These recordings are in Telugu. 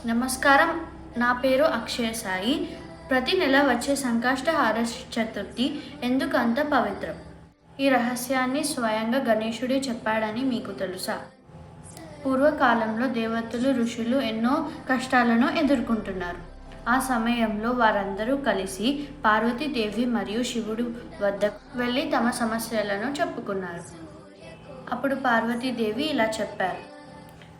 నమస్కారం. నా పేరు అక్షయ సాయి. ప్రతి నెల వచ్చే సంకష్టహార చతుర్థి ఎందుకు అంత పవిత్రం? ఈ రహస్యాన్ని స్వయంగా గణేశుడే చెప్పాడని మీకు తెలుసా? పూర్వకాలంలో దేవతలు, ఋషులు ఎన్నో కష్టాలను ఎదుర్కొంటున్నారు. ఆ సమయంలో వారందరూ కలిసి పార్వతీదేవి మరియు శివుడు వద్దకు వెళ్ళి తమ సమస్యలను చెప్పుకున్నారు. అప్పుడు పార్వతీదేవి ఇలా చెప్పారు: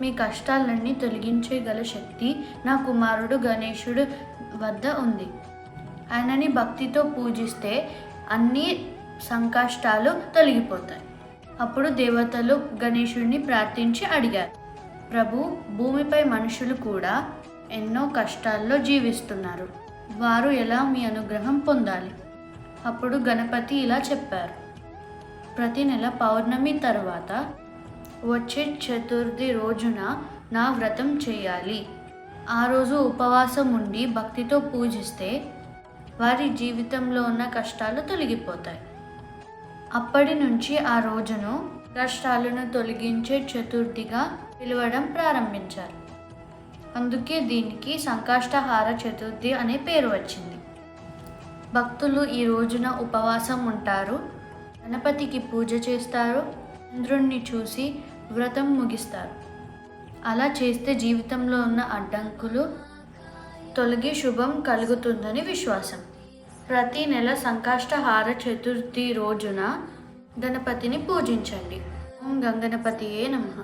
మీ కష్టాలన్నీ తొలగించగల శక్తి నా కుమారుడు గణేశుడు వద్ద ఉంది. ఆయనని భక్తితో పూజిస్తే అన్ని సంకష్టాలు తొలగిపోతాయి. అప్పుడు దేవతలు గణేశుడిని ప్రార్థించి అడిగారు: ప్రభు, భూమిపై మనుషులు కూడా ఎన్నో కష్టాల్లో జీవిస్తున్నారు. వారు ఎలా మీ అనుగ్రహం పొందాలి? అప్పుడు గణపతి ఇలా చెప్పారు: ప్రతి నెల పౌర్ణమి తర్వాత వచ్చే చతుర్థి రోజున నా వ్రతం చేయాలి. ఆ రోజు ఉపవాసం ఉండి భక్తితో పూజిస్తే వారి జీవితంలో ఉన్న కష్టాలు తొలగిపోతాయి. అప్పటి నుంచి ఆ రోజును కష్టాలను తొలగించే చతుర్థిగా పిలవడం ప్రారంభించారు. అందుకే దీనికి సంకష్టహార చతుర్థి అనే పేరు వచ్చింది. భక్తులు ఈ రోజున ఉపవాసం ఉంటారు, గణపతికి పూజ చేస్తారు, చంద్రుణ్ణి చూసి వ్రతం ముగిస్తారు. అలా చేస్తే జీవితంలో ఉన్న అడ్డంకులు తొలగి శుభం కలుగుతుందని విశ్వాసం. ప్రతి నెల సంకష్టహార చతుర్థి రోజున గణపతిని పూజించండి. ఓం గంగణపతియే నమః.